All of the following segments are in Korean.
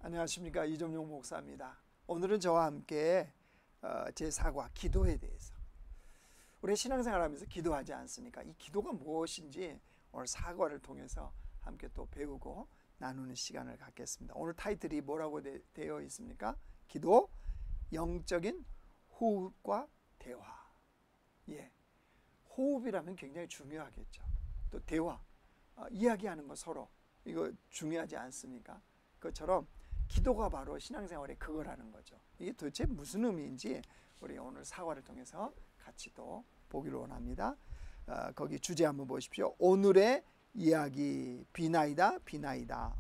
안녕하십니까. 이종용 목사입니다. 오늘은 저와 함께 제4과 기도에 대해서, 우리 신앙생활하면서 기도하지 않습니까? 이 기도가 무엇인지 오늘 사과를 통해서 함께 또 배우고 나누는 시간을 갖겠습니다. 오늘 타이틀이 뭐라고 되어 있습니까? 기도, 영적인 호흡과 대화. 호흡이라면 굉장히 중요하겠죠. 또 대화, 이야기하는 거 서로 이거 중요하지 않습니까? 그것처럼 기도가 바로 신앙생활의 그거라는 거죠. 이게 도대체 무슨 의미인지 우리 오늘 사과를 통해서 같이 또 보기를 원합니다. 거기 주제 한번 보십시오. 오늘의 이야기, 비나이다 비나이다.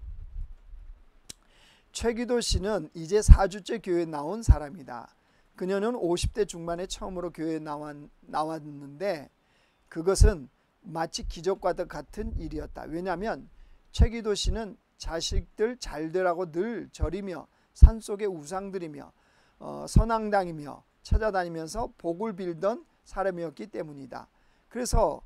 최기도 씨는 이제 4주째 교회에 나온 사람이다. 그녀는 50대 중반에 처음으로 교회에 나왔는데 그것은 마치 기적과 같은 일이었다. 왜냐하면 최기도 씨는 자식들 잘 되라고 늘 절이며 산속에 우상들이며 선앙당이며 찾아다니면서 복을 빌던 사람이었기 때문이다. 그래서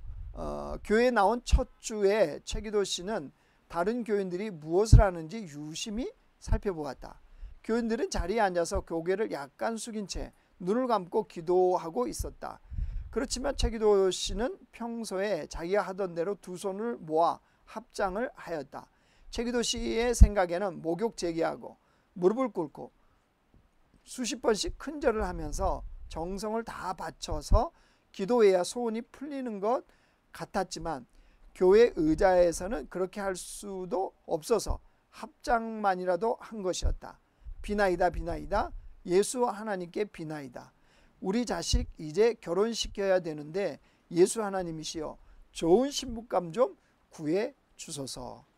교회에 나온 첫 주에 최기도 씨는 다른 교인들이 무엇을 하는지 유심히 살펴보았다. 교인들은 자리에 앉아서 고개를 약간 숙인 채 눈을 감고 기도하고 있었다. 그렇지만 최기도 씨는 평소에 자기가 하던 대로 두 손을 모아 합장을 하였다. 최기도 씨의 생각에는 목욕 재기하고 무릎을 꿇고 수십 번씩 큰절을 하면서 정성을 다 바쳐서 기도해야 소원이 풀리는 것 같았지만 교회 의자에서는 그렇게 할 수도 없어서 합장만이라도 한 것이었다. 비나이다 비나이다, 예수 하나님께 비나이다. 우리 자식 이제 결혼시켜야 되는데 예수 하나님이시여 좋은 신부감 좀 구해 주소서.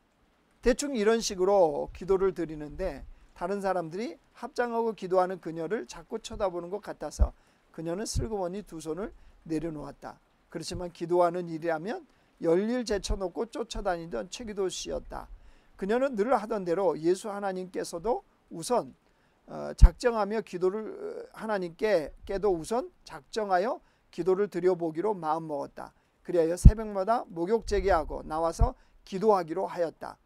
대충 이런 식으로 기도를 드리는데 다른 사람들이 합장하고 기도하는 그녀를 자꾸 쳐다보는 것 같아서 그녀는 슬그머니 두 손을 내려놓았다. 그렇지만 기도하는 일이라면 열일 제쳐놓고 쫓아다니던 최기도 씨였다. 그녀는 늘 하던 대로 예수 하나님께서도 우선 작정하며 기도를 하나님께도 우선 작정하여 기도를 드려보기로 마음먹었다. 그리하여 새벽마다 목욕 재개하고 나와서 기도하기로 하였다.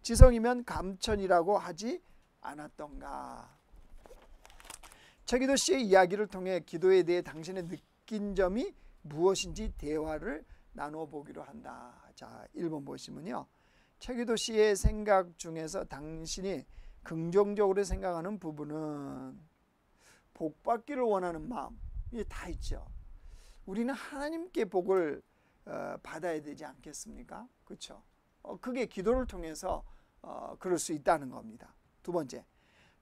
지성이면 감천이라고 하지 않았던가. 최기도 씨의 이야기를 통해 기도에 대해 당신의 느낀 점이 무엇인지 대화를 나눠 보기로 한다. 자, 1번 보시면요. 최기도 씨의 생각 중에서 당신이 긍정적으로 생각하는 부분은 복받기를 원하는 마음, 이게 다 있죠. 우리는 하나님께 복을 받아야 되지 않겠습니까? 그렇죠? 그게 기도를 통해서 그럴 수 있다는 겁니다. 두 번째,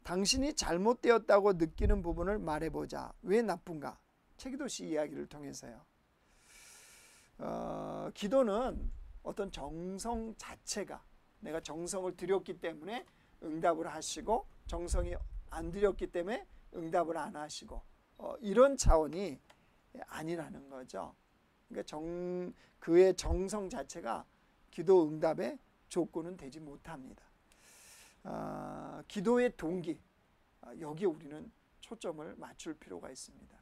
당신이 잘못되었다고 느끼는 부분을 말해보자. 왜 나쁜가? 최기도 씨 이야기를 통해서요. 기도는 어떤 정성 자체가, 내가 정성을 들였기 때문에 응답을 하시고 정성이 안 들였기 때문에 응답을 안 하시고 이런 차원이 아니라는 거죠. 그러니까 그의 정성 자체가 기도 응답의 조건은 되지 못합니다. 기도의 동기, 여기에 우리는 초점을 맞출 필요가 있습니다.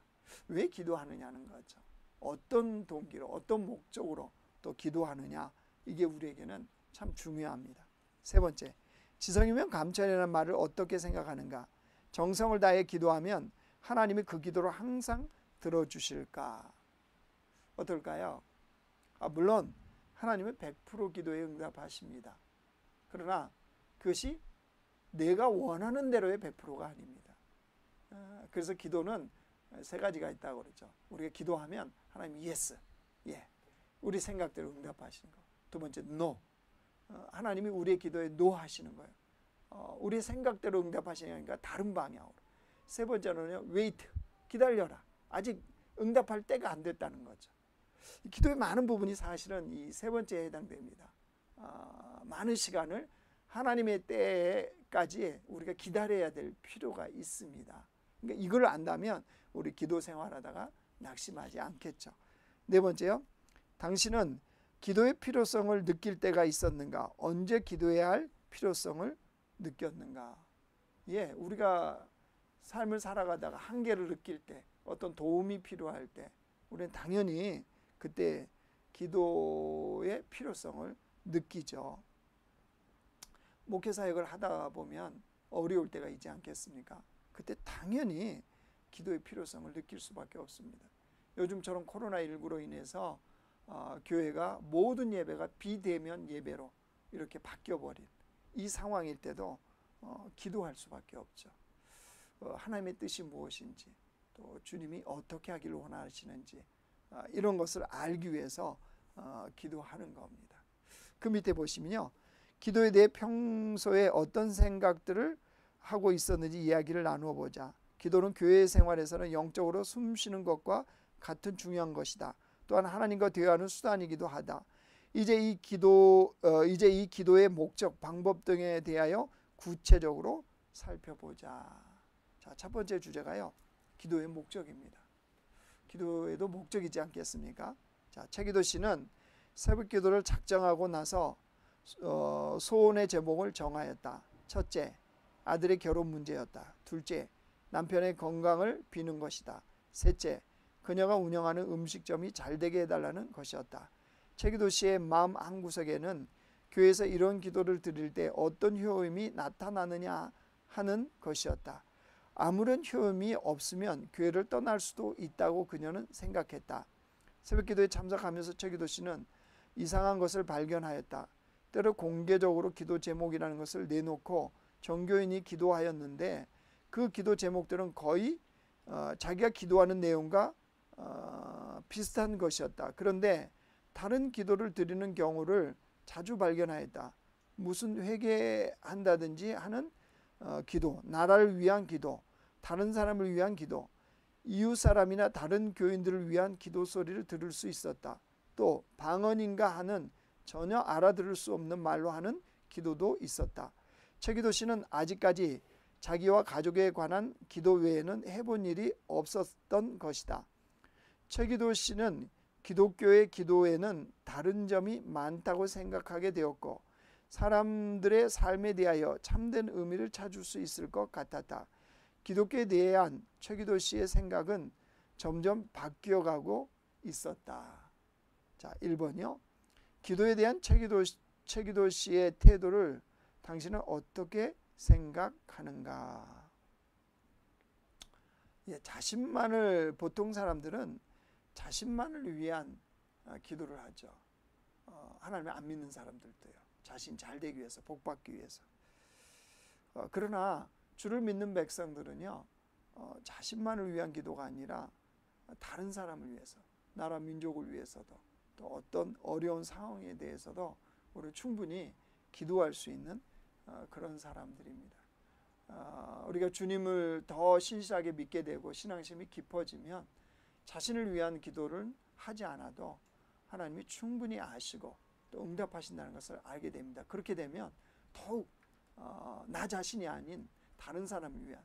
왜 기도하느냐는 거죠. 어떤 동기로, 어떤 목적으로 또 기도하느냐, 이게 우리에게는 참 중요합니다. 세 번째, 지성이면 감천이라는 말을 어떻게 생각하는가? 정성을 다해 기도하면 하나님이 그 기도를 항상 들어주실까? 어떨까요? 물론 하나님은 100% 기도에 응답하십니다. 그러나 그것이 내가 원하는 대로의 100%가 아닙니다. 그래서 기도는 세 가지가 있다고 그러죠. 우리가 기도하면 하나님 예스, 우리 생각대로 응답하시는 거. 두 번째 노, 하나님이 우리의 기도에 노 하시는 거예요. 우리의 생각대로 응답하시는 게 아니라 다른 방향으로. 세 번째로는요, 웨이트, 기다려라. 아직 응답할 때가 안 됐다는 거죠. 기도의 많은 부분이 사실은 이 세 번째에 해당됩니다. 많은 시간을 하나님의 때까지 우리가 기다려야 될 필요가 있습니다. 그러니까 이걸 안다면 우리 기도 생활하다가 낙심하지 않겠죠. 네 번째요, 당신은 기도의 필요성을 느낄 때가 있었는가? 언제 기도해야 할 필요성을 느꼈는가? 우리가 삶을 살아가다가 한계를 느낄 때, 어떤 도움이 필요할 때 우리는 당연히 그때 기도의 필요성을 느끼죠. 목회 사역을 하다 보면 어려울 때가 있지 않겠습니까? 그때 당연히 기도의 필요성을 느낄 수밖에 없습니다. 요즘처럼 코로나19로 인해서 교회가 모든 예배가 비대면 예배로 이렇게 바뀌어버린 이 상황일 때도 기도할 수밖에 없죠. 하나님의 뜻이 무엇인지, 또 주님이 어떻게 하기를 원하시는지 이런 것을 알기 위해서 기도하는 겁니다. 그 밑에 보시면요, 기도에 대해 평소에 어떤 생각들을 하고 있었는지 이야기를 나누어 보자. 기도는 교회 생활에서는 영적으로 숨쉬는 것과 같은 중요한 것이다. 또한 하나님과 대화하는 수단이기도 하다. 이제 이 기도의 목적, 방법 등에 대하여 구체적으로 살펴보자. 자, 첫 번째 주제가요, 기도의 목적입니다. 기도에도 목적이지 않겠습니까? 자, 최기도 씨는 새벽 기도를 작정하고 나서 소원의 제목을 정하였다. 첫째, 아들의 결혼 문제였다. 둘째, 남편의 건강을 비는 것이다. 셋째, 그녀가 운영하는 음식점이 잘 되게 해달라는 것이었다. 최기도 씨의 마음 한구석에는 교회에서 이런 기도를 드릴 때 어떤 효험이 나타나느냐 하는 것이었다. 아무런 효험이 없으면 교회를 떠날 수도 있다고 그녀는 생각했다. 새벽기도에 참석하면서 최기도 씨는 이상한 것을 발견하였다. 때로 공개적으로 기도 제목이라는 것을 내놓고 종교인이 기도하였는데 그 기도 제목들은 거의 자기가 기도하는 내용과 비슷한 것이었다. 그런데 다른 기도를 드리는 경우를 자주 발견하였다. 무슨 회개한다든지 하는 기도, 나라를 위한 기도, 다른 사람을 위한 기도, 이웃 사람이나 다른 교인들을 위한 기도 소리를 들을 수 있었다. 또 방언인가 하는 전혀 알아들을 수 없는 말로 하는 기도도 있었다. 최기도 씨는 아직까지 자기와 가족에 관한 기도 외에는 해본 일이 없었던 것이다. 최기도 씨는 기독교의 기도에는 다른 점이 많다고 생각하게 되었고 사람들의 삶에 대하여 참된 의미를 찾을 수 있을 것 같았다. 기독교에 대한 최기도 씨의 생각은 점점 바뀌어가고 있었다. 자, 1번이요. 기도에 대한 최기도 씨의 태도를 당신은 어떻게 생각하는가? 자신만을, 보통 사람들은 자신만을 위한 기도를 하죠. 하나님을 안 믿는 사람들도요. 자신 잘 되기 위해서, 복 받기 위해서. 그러나 주를 믿는 백성들은요, 자신만을 위한 기도가 아니라 다른 사람을 위해서, 나라 민족을 위해서도, 또 어떤 어려운 상황에 대해서도 우리 충분히 기도할 수 있는 그런 사람들입니다. 우리가 주님을 더 신실하게 믿게 되고 신앙심이 깊어지면 자신을 위한 기도를 하지 않아도 하나님이 충분히 아시고 또 응답하신다는 것을 알게 됩니다. 그렇게 되면 더욱 나 자신이 아닌 다른 사람을 위한,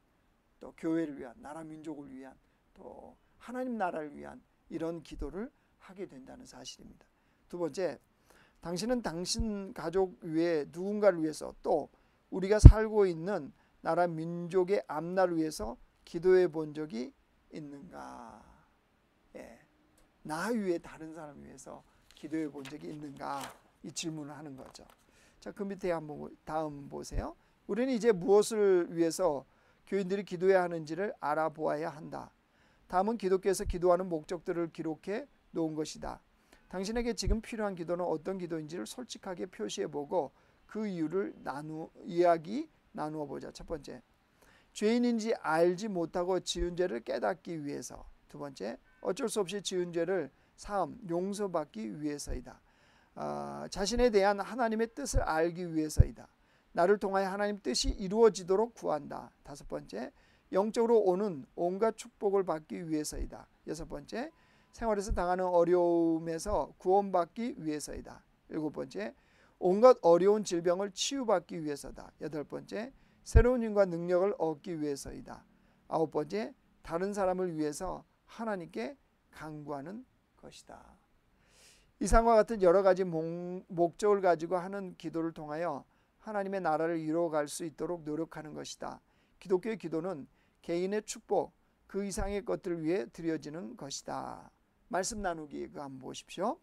또 교회를 위한, 나라 민족을 위한, 또 하나님 나라를 위한 이런 기도를 하게 된다는 사실입니다. 두 번째, 당신은 당신 가족 외에 누군가를 위해서, 또 우리가 살고 있는 나라 민족의 앞날을 위해서 기도해 본 적이 있는가? 나 위에 다른 사람을 위해서 기도해 본 적이 있는가? 이 질문을 하는 거죠. 자, 그 밑에 한번 다음 보세요. 우리는 이제 무엇을 위해서 교인들이 기도해야 하는지를 알아보아야 한다. 다음은 기독교에서 기도하는 목적들을 기록해 놓은 것이다. 당신에게 지금 필요한 기도는 어떤 기도인지를 솔직하게 표시해보고 그 이유를 이야기 나누어 보자. 첫 번째, 죄인인지 알지 못하고 지은 죄를 깨닫기 위해서. 두 번째, 어쩔 수 없이 지은 죄를 사함, 용서받기 위해서이다. 자신에 대한 하나님의 뜻을 알기 위해서이다. 나를 통하여 하나님 뜻이 이루어지도록 구한다. 다섯 번째, 영적으로 오는 온갖 축복을 받기 위해서이다. 여섯 번째, 생활에서 당하는 어려움에서 구원받기 위해서이다. 일곱 번째, 온갖 어려운 질병을 치유받기 위해서다. 여덟 번째, 새로운 힘과 능력을 얻기 위해서이다. 아홉 번째, 다른 사람을 위해서 하나님께 간구하는 것이다. 이상과 같은 여러 가지 목적을 가지고 하는 기도를 통하여 하나님의 나라를 이루어갈 수 있도록 노력하는 것이다. 기독교의 기도는 개인의 축복, 그 이상의 것들을 위해 드려지는 것이다. 말씀 나누기 그거 한번 보십시오.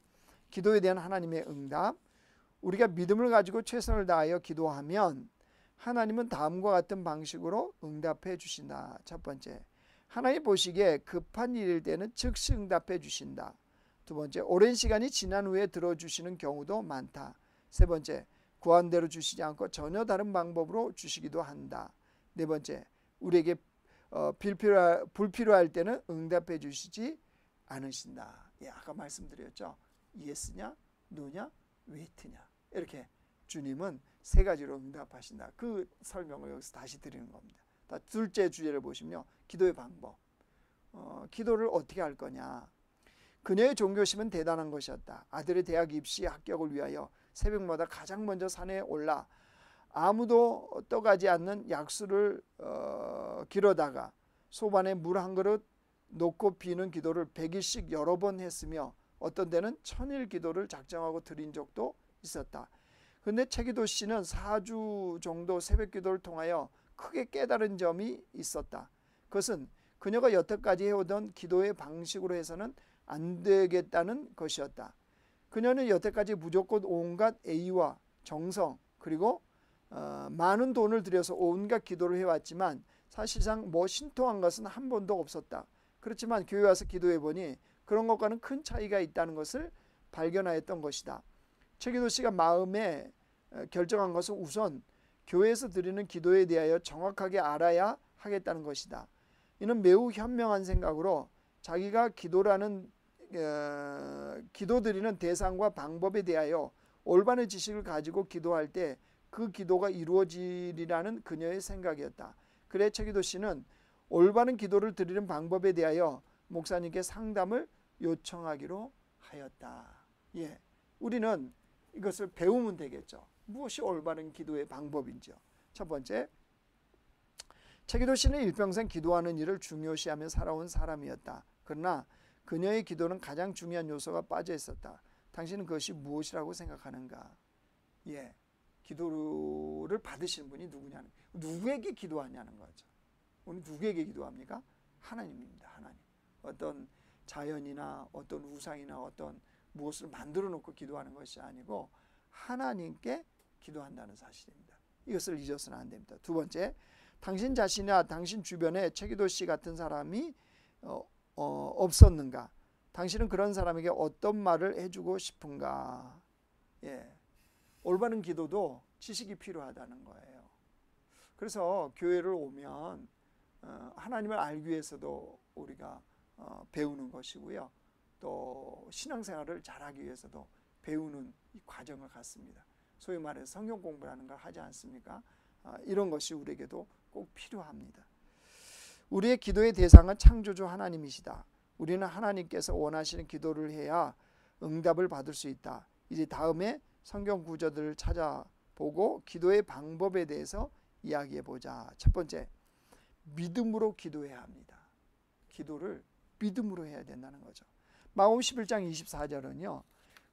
기도에 대한 하나님의 응답. 우리가 믿음을 가지고 최선을 다하여 기도하면 하나님은 다음과 같은 방식으로 응답해 주신다. 첫 번째, 하나님 보시기에 급한 일일 때는 즉시 응답해 주신다. 두 번째, 오랜 시간이 지난 후에 들어주시는 경우도 많다. 세 번째, 구한 대로 주시지 않고 전혀 다른 방법으로 주시기도 한다. 네 번째, 우리에게 불필요할 때는 응답해 주시지 않으신다. 예, 아까 말씀드렸죠. 예스냐, 노냐, 웨이트냐. 이렇게 주님은 세 가지로 응답하신다. 그 설명을 여기서 다시 드리는 겁니다. 둘째 주제를 보시면요. 기도의 방법. 기도를 어떻게 할 거냐. 그녀의 종교심은 대단한 것이었다. 아들의 대학 입시 합격을 위하여 새벽마다 가장 먼저 산에 올라 아무도 떠가지 않는 약수를 기르다가 소반에 물 한 그릇 놓고 비는 기도를 100일씩 여러 번 했으며 어떤 때는 1000일 기도를 작정하고 드린 적도 있었다. 그런데 최기도 씨는 4주 정도 새벽 기도를 통하여 크게 깨달은 점이 있었다. 그것은 그녀가 여태까지 해오던 기도의 방식으로 해서는 안 되겠다는 것이었다. 그녀는 여태까지 무조건 온갖 애의와 정성 그리고 많은 돈을 들여서 온갖 기도를 해왔지만 사실상 신통한 것은 한 번도 없었다. 그렇지만 교회 와서 기도해 보니 그런 것과는 큰 차이가 있다는 것을 발견하였던 것이다. 최기도 씨가 마음에 결정한 것은 우선 교회에서 드리는 기도에 대하여 정확하게 알아야 하겠다는 것이다. 이는 매우 현명한 생각으로 자기가 기도드리는 대상과 방법에 대하여 올바른 지식을 가지고 기도할 때 그 기도가 이루어지리라는 그녀의 생각이었다. 그래 최기도 씨는 올바른 기도를 드리는 방법에 대하여 목사님께 상담을 요청하기로 하였다. 예, 우리는 이것을 배우면 되겠죠. 무엇이 올바른 기도의 방법인지요. 첫 번째, 최기도 씨는 일평생 기도하는 일을 중요시하며 살아온 사람이었다. 그러나 그녀의 기도는 가장 중요한 요소가 빠져 있었다. 당신은 그것이 무엇이라고 생각하는가? 예, 기도를 받으시는 분이 누구냐는, 누구에게 기도하냐는 거죠. 우리 누구에게 기도합니까? 하나님입니다. 하나님. 어떤 자연이나 어떤 우상이나 어떤 무엇을 만들어 놓고 기도하는 것이 아니고 하나님께 기도한다는 사실입니다. 이것을 잊어서는 안 됩니다. 두 번째, 당신 자신이나 당신 주변에 최기도 씨 같은 사람이 없었는가? 당신은 그런 사람에게 어떤 말을 해주고 싶은가? 예, 올바른 기도도 지식이 필요하다는 거예요. 그래서 교회를 오면 하나님을 알기 위해서도 우리가 배우는 것이고요. 또 신앙생활을 잘하기 위해서도 배우는 이 과정을 갖습니다. 소위 말해서 성경 공부라는 걸 하지 않습니까? 이런 것이 우리에게도 꼭 필요합니다. 우리의 기도의 대상은 창조주 하나님이시다. 우리는 하나님께서 원하시는 기도를 해야 응답을 받을 수 있다. 이제 다음에 성경 구절들을 찾아보고 기도의 방법에 대해서 이야기해 보자. 첫 번째, 믿음으로 기도해야 합니다. 기도를 믿음으로 해야 된다는 거죠. 마가복음 11장 24절은요.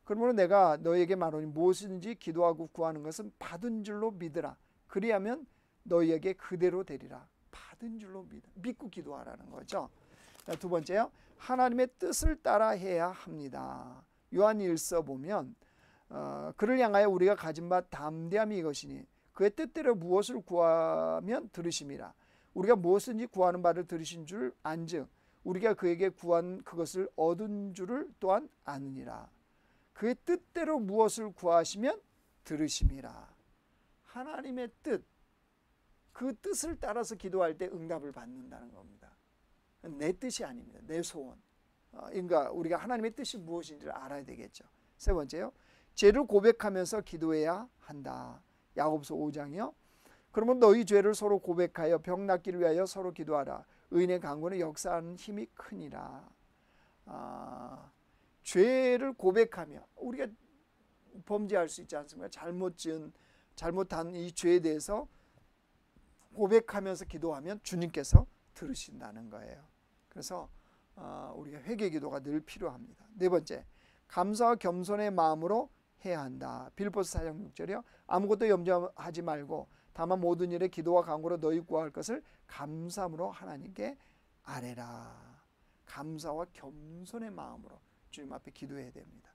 그러므로 내가 너희에게 말하니 무엇이든지 기도하고 구하는 것은 받은 줄로 믿으라. 그리하면 너희에게 그대로 되리라. 받은 줄로 믿고 기도하라는 거죠. 두 번째요. 하나님의 뜻을 따라 해야 합니다. 요한 1서 보면 그를 향하여 우리가 가진 바 담대함이 이것이니 그의 뜻대로 무엇을 구하면 들으심이라. 우리가 무엇든지 구하는 바를 들으신 줄 안즉 우리가 그에게 구한 그것을 얻은 줄을 또한 아느니라. 그의 뜻대로 무엇을 구하시면 들으심이라. 하나님의 뜻, 그 뜻을 따라서 기도할 때 응답을 받는다는 겁니다. 내 뜻이 아닙니다. 내 소원. 그러니까 우리가 하나님의 뜻이 무엇인지를 알아야 되겠죠. 세 번째요. 죄를 고백하면서 기도해야 한다. 야고보서 5장이요. 그러면 너희 죄를 서로 고백하여 병 낫기를 위하여 서로 기도하라. 의인의 간구는 역사하는 힘이 크니라. 죄를 고백하며 우리가 범죄할 수 있지 않습니까? 잘못한 이 죄에 대해서 고백하면서 기도하면 주님께서 들으신다는 거예요. 그래서 우리가 회개 기도가 늘 필요합니다. 네 번째, 감사와 겸손의 마음으로 해야 한다. 빌립보서 4장 6절이요. 아무것도 염려하지 말고 다만 모든 일에 기도와 간구로 너희 구할 것을 감사함으로 하나님께 아뢰라. 감사와 겸손의 마음으로 주님 앞에 기도해야 됩니다.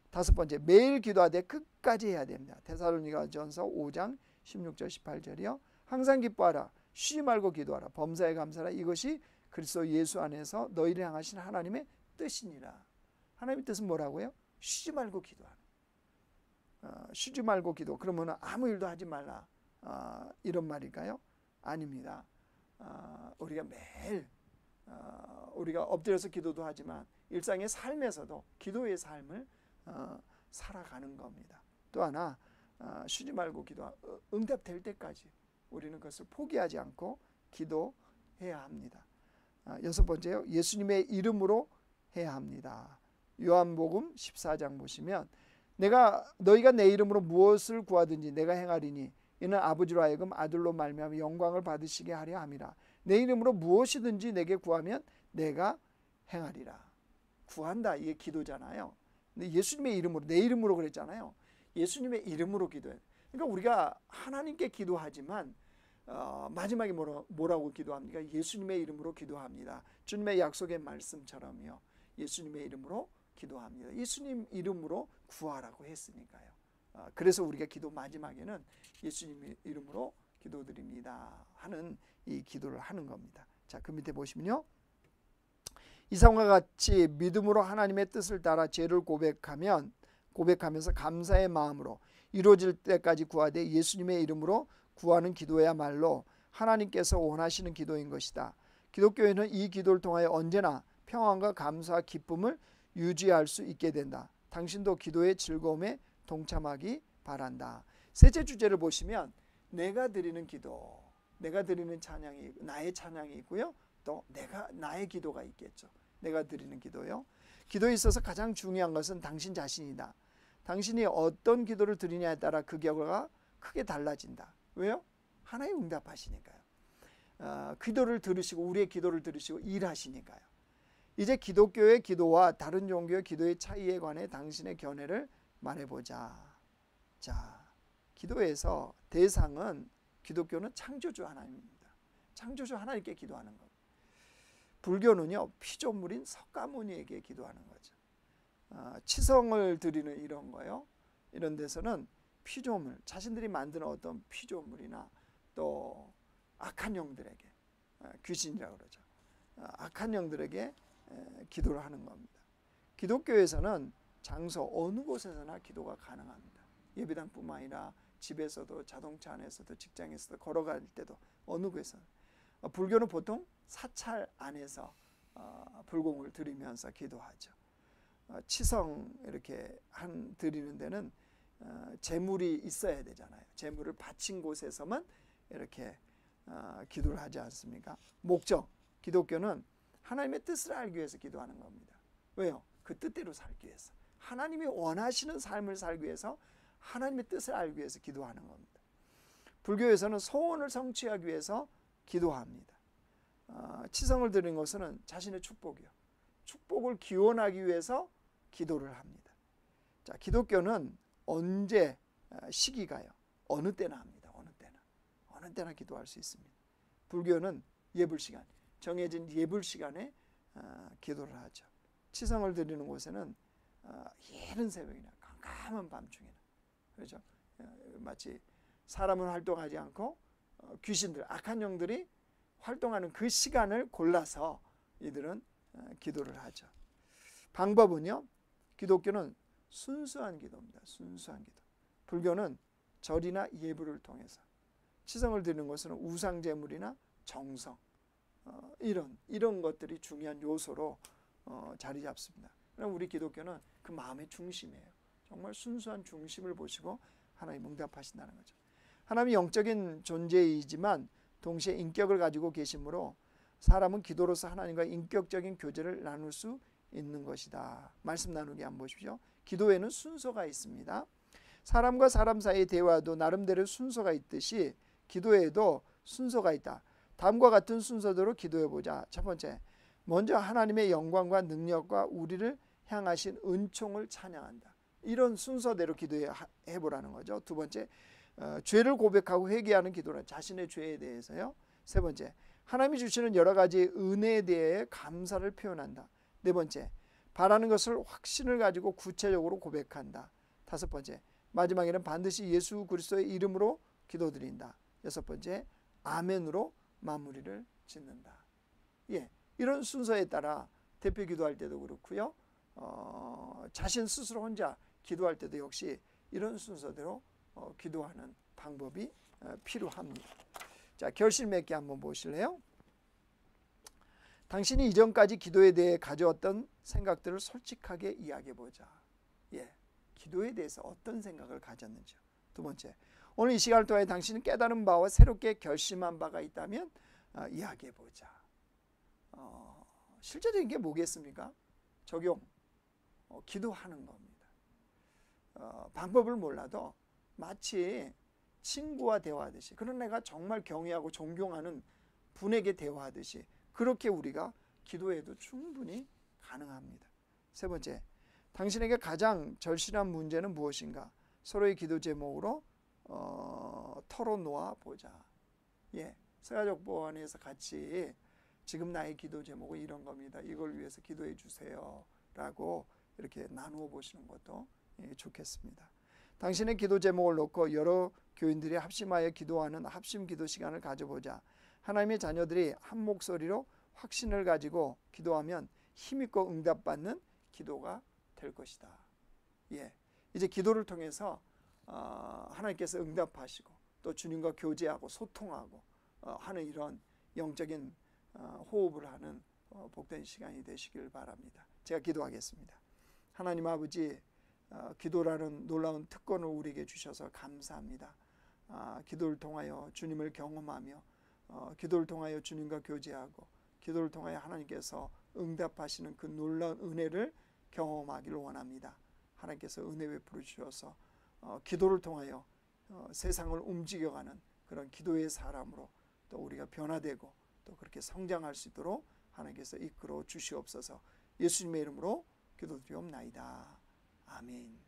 다섯 번째, 매일 기도하되 끝까지 해야 됩니다. 데살로니가전서 5장 16절 18절이요. 항상 기뻐하라. 쉬지 말고 기도하라. 범사에 감사하라. 이것이 그리스도 예수 안에서 너희를 향하신 하나님의 뜻이니라. 하나님의 뜻은 뭐라고요? 쉬지 말고 기도하라. 쉬지 말고 기도. 그러면 아무 일도 하지 말라. 이런 말일까요? 아닙니다. 우리가 매일 우리가 엎드려서 기도도 하지만 일상의 삶에서도 기도의 삶을 살아가는 겁니다. 또 하나 쉬지 말고 응답될 때까지 우리는 그것을 포기하지 않고 기도해야 합니다. 여섯 번째요. 예수님의 이름으로 해야 합니다. 요한복음 14장 보시면 너희가 내 이름으로 무엇을 구하든지 내가 행하리니 이는 아버지로 하여금 아들로 말미암아 영광을 받으시게 하려 함이라. 내 이름으로 무엇이든지 내게 구하면 내가 행하리라. 구한다, 이게 기도잖아요. 근데 예수님의 이름으로, 내 이름으로 그랬잖아요. 예수님의 이름으로 기도해. 그러니까 우리가 하나님께 기도하지만 마지막에 뭐라고 기도합니까? 예수님의 이름으로 기도합니다. 주님의 약속의 말씀처럼요. 예수님의 이름으로 기도합니다. 예수님 이름으로 구하라고 했으니까요. 그래서 우리가 기도 마지막에는 예수님 이름으로 기도드립니다 하는 이 기도를 하는 겁니다. 자, 그 밑에 보시면요. 이상과 같이 믿음으로 하나님의 뜻을 따라 죄를 고백하면서 감사의 마음으로 이루어질 때까지 구하되 예수님의 이름으로 구하는 기도야말로 하나님께서 원하시는 기도인 것이다. 기독교에는 이 기도를 통하여 언제나 평안과 감사와 기쁨을 유지할 수 있게 된다. 당신도 기도의 즐거움에 동참하기 바란다. 셋째 주제를 보시면 내가 드리는 기도, 내가 드리는 찬양이, 나의 찬양이 있고요. 또 나의 기도가 있겠죠. 내가 드리는 기도요. 기도에 있어서 가장 중요한 것은 당신 자신이다. 당신이 어떤 기도를 드리냐에 따라 그 결과가 크게 달라진다. 왜요? 하나님 응답하시니까요. 기도를 들으시고 우리의 기도를 들으시고 일하시니까요. 이제 기독교의 기도와 다른 종교의 기도의 차이에 관해 당신의 견해를 말해보자. 자, 기도에서 대상은 기독교는 창조주 하나님입니다. 창조주 하나님께 기도하는 겁니다. 불교는요, 피조물인 석가모니에게 기도하는 거죠. 치성을 드리는 이런 거요. 이런 데서는 피조물, 자신들이 만드는 어떤 피조물이나 또 악한 영들에게, 귀신이라고 그러죠. 악한 영들에게 기도를 하는 겁니다. 기독교에서는 장소 어느 곳에서나 기도가 가능합니다. 예배당뿐만 아니라 집에서도, 자동차 안에서도, 직장에서도, 걸어갈 때도 어느 곳에서. 불교는 보통 사찰 안에서 불공을 드리면서 기도하죠. 치성 이렇게 드리는 데는 제물이 있어야 되잖아요. 제물을 바친 곳에서만 이렇게 기도를 하지 않습니까? 목적, 기독교는 하나님의 뜻을 알기 위해서 기도하는 겁니다. 왜요? 그 뜻대로 살기 위해서. 하나님이 원하시는 삶을 살기 위해서 하나님의 뜻을 알기 위해서 기도하는 겁니다. 불교에서는 소원을 성취하기 위해서 기도합니다. 치성을 드리는 것은 자신의 축복이요. 축복을 기원하기 위해서 기도를 합니다. 자, 기독교는 언제 시기가요? 어느 때나 합니다. 어느 때나 기도할 수 있습니다. 불교는 예불 시간, 정해진 예불 시간에 기도를 하죠. 치성을 드리는 곳에는 이른 새벽이나 깜깜한 밤중이나, 그렇죠? 마치 사람은 활동하지 않고 귀신들, 악한 영들이 활동하는 그 시간을 골라서 이들은 기도를 하죠. 방법은요, 기독교는 순수한 기도입니다. 순수한 기도. 불교는 절이나 예불을 통해서, 치성을 드리는 것은 우상 제물이나 정성, 이런 것들이 중요한 요소로 자리 잡습니다. 그럼 우리 기독교는 그 마음의 중심이에요. 정말 순수한 중심을 보시고 하나님 응답하신다는 거죠. 하나님이 영적인 존재이지만 동시에 인격을 가지고 계시므로 사람은 기도로서 하나님과 인격적인 교제를 나눌 수 있는 것이다. 말씀 나누기 한번 보십시오. 기도에는 순서가 있습니다. 사람과 사람 사이의 대화도 나름대로 순서가 있듯이 기도에도 순서가 있다. 다음과 같은 순서대로 기도해보자. 첫 번째, 먼저 하나님의 영광과 능력과 우리를 향하신 은총을 찬양한다. 이런 순서대로 기도해보라는 거죠. 두 번째, 죄를 고백하고 회개하는 기도라. 자신의 죄에 대해서요. 세 번째, 하나님이 주시는 여러 가지 은혜에 대해 감사를 표현한다. 네 번째, 바라는 것을 확신을 가지고 구체적으로 고백한다. 다섯 번째, 마지막에는 반드시 예수 그리스도의 이름으로 기도드린다. 여섯 번째, 아멘으로 마무리를 짓는다. 예, 이런 순서에 따라 대표 기도할 때도 그렇고요. 자신 스스로 혼자 기도할 때도 역시 이런 순서대로 기도하는 방법이 필요합니다. 자, 결실 맺기 한번 보실래요? 당신이 이전까지 기도에 대해 가져왔던 생각들을 솔직하게 이야기해보자. 예, 기도에 대해서 어떤 생각을 가졌는지요. 두 번째, 오늘 이 시간을 통해 당신은 깨달은 바와 새롭게 결심한 바가 있다면 이야기해보자. 실제적인 게 뭐겠습니까? 적용, 기도하는 겁니다. 방법을 몰라도 마치 친구와 대화하듯이, 그런 내가 정말 경외하고 존경하는 분에게 대화하듯이 그렇게 우리가 기도해도 충분히 가능합니다. 세 번째, 당신에게 가장 절실한 문제는 무엇인가? 서로의 기도 제목으로 털어놓아 보자. 예, 새가족보안에서 같이 지금 나의 기도 제목은 이런 겁니다. 이걸 위해서 기도해 주세요. 라고 이렇게 나누어 보시는 것도 좋겠습니다. 당신의 기도 제목을 놓고 여러 교인들이 합심하여 기도하는 합심 기도 시간을 가져보자. 하나님의 자녀들이 한 목소리로 확신을 가지고 기도하면 힘있고 응답받는 기도가 될 것이다. 예, 이제 기도를 통해서 하나님께서 응답하시고 또 주님과 교제하고 소통하고 하는 이런 영적인 호흡을 하는 복된 시간이 되시길 바랍니다. 제가 기도하겠습니다. 하나님 아버지, 기도라는 놀라운 특권을 우리에게 주셔서 감사합니다. 기도를 통하여 주님을 경험하며 기도를 통하여 주님과 교제하고 기도를 통하여 하나님께서 응답하시는 그 놀라운 은혜를 경험하기를 원합니다. 하나님께서 은혜 베풀어 주셔서 기도를 통하여 세상을 움직여가는 그런 기도의 사람으로 또 우리가 변화되고 또 그렇게 성장할 수 있도록 하나님께서 이끌어 주시옵소서. 예수님의 이름으로 기도드리옵나이다. 아멘.